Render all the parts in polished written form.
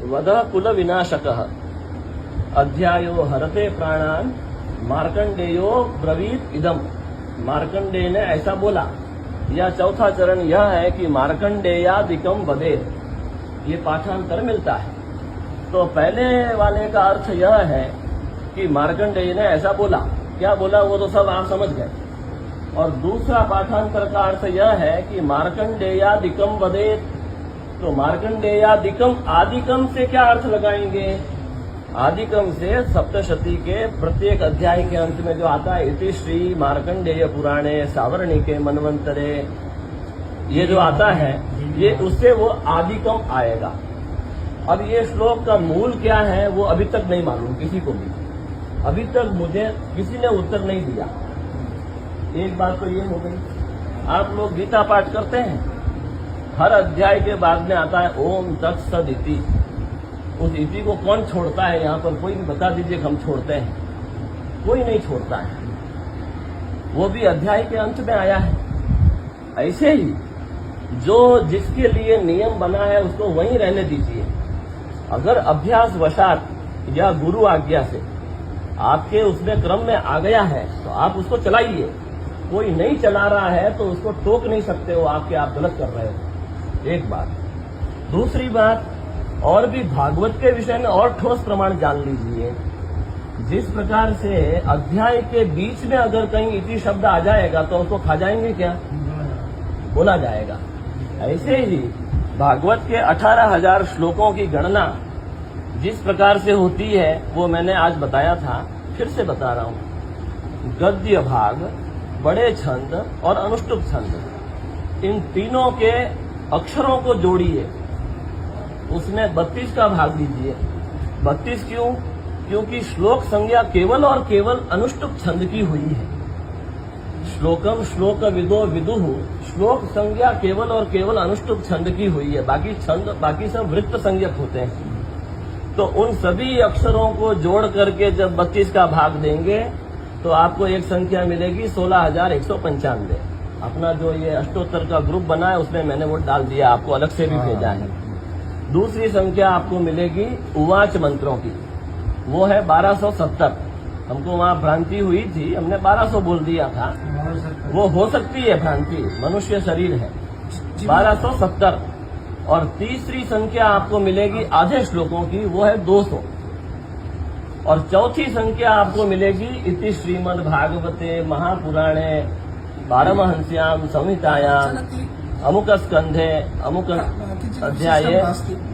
वदः कुल विनाशकः अध्यायो हरते प्राणान मार्कंडेयो ब्रवीत इदम। मार्कंडेय ने ऐसा बोला। यह चौथा चरण यह है कि मार्कंडेयादिकम वदेत, ये पाठांतर मिलता है। तो पहले वाले का अर्थ यह है कि मार्कंडेय ने ऐसा बोला, क्या बोला वो तो सब आप समझ गए। और दूसरा पाठांतर का अर्थ यह है कि मार्कंडेयादिकम वदेत। तो मार्कंडेयादिकम, आदिकम से क्या अर्थ लगाएंगे? आदिकम से सप्तशती के प्रत्येक अध्याय के अंत में जो आता है इति श्री मार्कंडेय पुराणे सावर्णिके मनवंतरे, ये जो आता है ये उससे वो आदिकम आएगा। अब ये श्लोक का मूल क्या है वो अभी तक नहीं मालूम किसी को भी, अभी तक मुझे किसी ने उत्तर नहीं दिया। एक बात तो ये हो गई, आप लोग गीता पाठ करते हैं, हर अध्याय के बाद में आता है ओम तत्सदिति। उस इति को कौन छोड़ता है? यहाँ पर कोई भी बता दीजिए हम छोड़ते हैं। कोई नहीं छोड़ता है, वो भी अध्याय के अंत में आया है। ऐसे ही जो जिसके लिए नियम बना है उसको वहीं रहने दीजिए। अगर अभ्यास वशात या गुरु आज्ञा से आपके उसमें क्रम में आ गया है तो आप उसको चलाइए। कोई नहीं चला रहा है तो उसको टोक नहीं सकते हो आपके, आप गलत कर रहे हो। एक बात। दूसरी बात, और भी भागवत के विषय में और ठोस प्रमाण जान लीजिए। जिस प्रकार से अध्याय के बीच में अगर कहीं इति शब्द आ जाएगा तो उसको खा जाएंगे क्या? बोला जाएगा। ऐसे ही भागवत के 18,000 श्लोकों की गणना जिस प्रकार से होती है वो मैंने आज बताया था, फिर से बता रहा हूं। गद्य भाग, बड़े छंद और अनुष्टुप छंद, इन तीनों के अक्षरों को जोड़िए, उसमें 32 का भाग दीजिए। 32 क्यों? क्योंकि श्लोक संज्ञा केवल और केवल अनुष्टुप छंद की हुई है। श्लोकम श्लोक विदो विदुः, श्लोक संज्ञा केवल और केवल अनुष्टुप छंद की हुई है। बाकी छंद, बाकी सब वृत्त संज्ञक होते हैं। तो उन सभी अक्षरों को जोड़ करके जब 32 का भाग देंगे तो आपको एक संख्या मिलेगी 16,195। अपना जो ये अष्टोत्तर का ग्रुप बना है उसमें मैंने वो डाल दिया, आपको अलग से भी भेजा है। दूसरी संख्या आपको मिलेगी उवाच मंत्रों की, वो है 1270। हमको वहां भ्रांति हुई थी, हमने 1200 बोल दिया था। वो हो सकती है भ्रांति, मनुष्य शरीर है। 1270। और तीसरी संख्या आपको मिलेगी आधे श्लोकों की, वो है 200। और चौथी संख्या आपको मिलेगी इति श्रीमद् भागवते महापुराणे पारमहंस्याम संहितायाम अमुक स्कंधे अमुक अध्याय,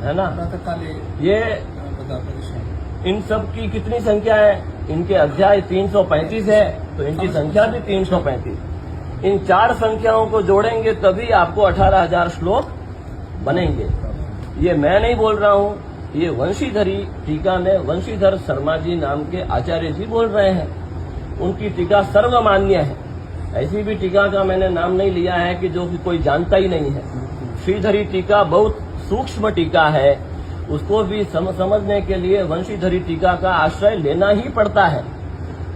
है ना। ये इन सब की कितनी संख्या है? इनके अध्याय 335 है, तो इनकी संख्या भी 335। इन 4 संख्याओं को जोड़ेंगे तभी आपको 18,000 श्लोक बनेंगे। ये मैं नहीं बोल रहा हूँ, ये वंशीधरी टीका में वंशीधर शर्मा जी नाम के आचार्य जी बोल रहे हैं। उनकी टीका सर्वमान्य है। ऐसी भी टीका का मैंने नाम नहीं लिया है कि जो कि कोई जानता ही नहीं है। श्रीधरी टीका बहुत सूक्ष्म टीका है, उसको भी समझने के लिए वंशीधरी टीका का आश्रय लेना ही पड़ता है।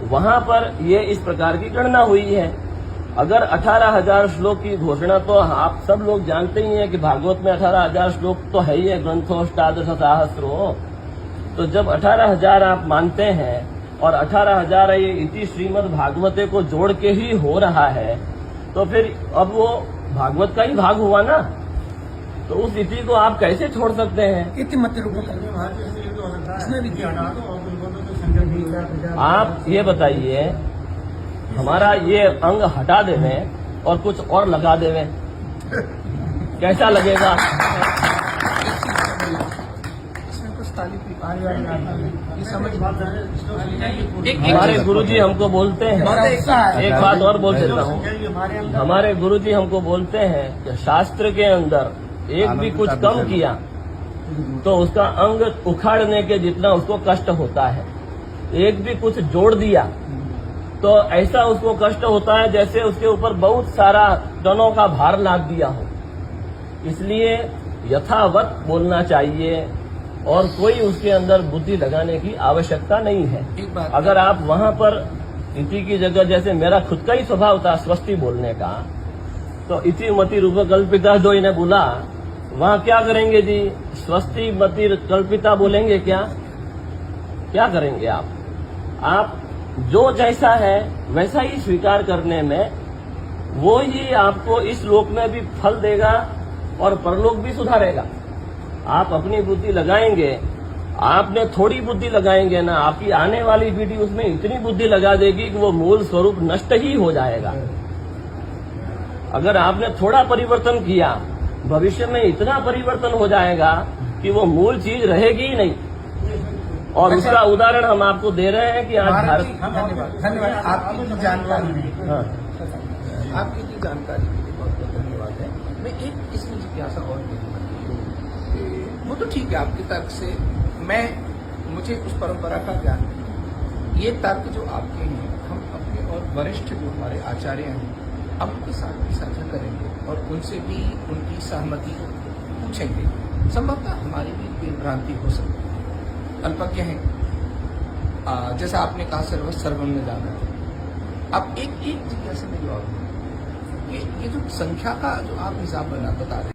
वहां पर ये इस प्रकार की गणना हुई है। अगर 18,000 श्लोक की घोषणा तो आप सब लोग जानते ही हैं कि भागवत में 18,000 श्लोक तो है ही है, ग्रंथोष्टादश सहस्रो। तो जब 18,000 आप मानते हैं और 18,000 ये इति श्रीमद् भागवते को जोड़ के ही हो रहा है, तो फिर अब वो भागवत का ही भाग हुआ ना। तो उस इति को आप कैसे छोड़ सकते हैं? आप ये बताइए, हमारा ये अंग हटा देवे और कुछ और लगा देवे, कैसा लगेगा? हमारे गुरुजी हमको बोलते हैं, एक बात और बोल देता हूँ। हमारे गुरुजी हमको बोलते हैं कि शास्त्र के अंदर एक भी कुछ कम किया तो उसका अंग उखाड़ने के जितना उसको कष्ट होता है। एक भी कुछ जोड़ दिया तो ऐसा उसको कष्ट होता है जैसे उसके ऊपर बहुत सारा टनों का भार लाद दिया हो। इसलिए यथावत बोलना चाहिए और कोई उसके अंदर बुद्धि लगाने की आवश्यकता नहीं है। अगर आप वहां पर इति की जगह, जैसे मेरा खुद का ही स्वभाव था स्वस्ति बोलने का, तो इति मति रूप कल्पिता जो इन्हें बोला, वहां क्या करेंगे जी? स्वस्ति मति कल्पिता बोलेंगे क्या? क्या करेंगे आप जो जैसा है वैसा ही स्वीकार करने में वो ही आपको इस लोक में भी फल देगा और परलोक भी सुधारेगा। आप अपनी बुद्धि लगाएंगे, आपने थोड़ी बुद्धि लगाएंगे ना, आपकी आने वाली पीढ़ी उसमें इतनी बुद्धि लगा देगी कि वो मूल स्वरूप नष्ट ही हो जाएगा। अगर आपने थोड़ा परिवर्तन किया, भविष्य में इतना परिवर्तन हो जाएगा कि वो मूल चीज रहेगी ही नहीं। और उसका उदाहरण हम आपको दे रहे हैं कि आज भारत। धन्यवाद आपकी जो जानकारी है। हाँ। आपकी जो जानकारी के लिए बहुत बहुत धन्यवाद है। मैं एक इसमें जिज्ञासा और वो तो ठीक है आपके तर्क से, मुझे उस परंपरा का ज्ञान है। ये तर्क जो आपके हैं हम अपने और वरिष्ठ जो हमारे आचार्य हैं अब उनके साथ भी साझा करेंगे और उनसे भी उनकी सहमति पूछेंगे। संभवतः हमारी भी कोई भ्रांति हो सकती है, अल्पज्ञ हैं। जैसा आपने कहा सर्वम में जाना है। अब एक जिज्ञासा में जवाब कि ये जो संख्या का जो आप हिसाब बता रहे हैं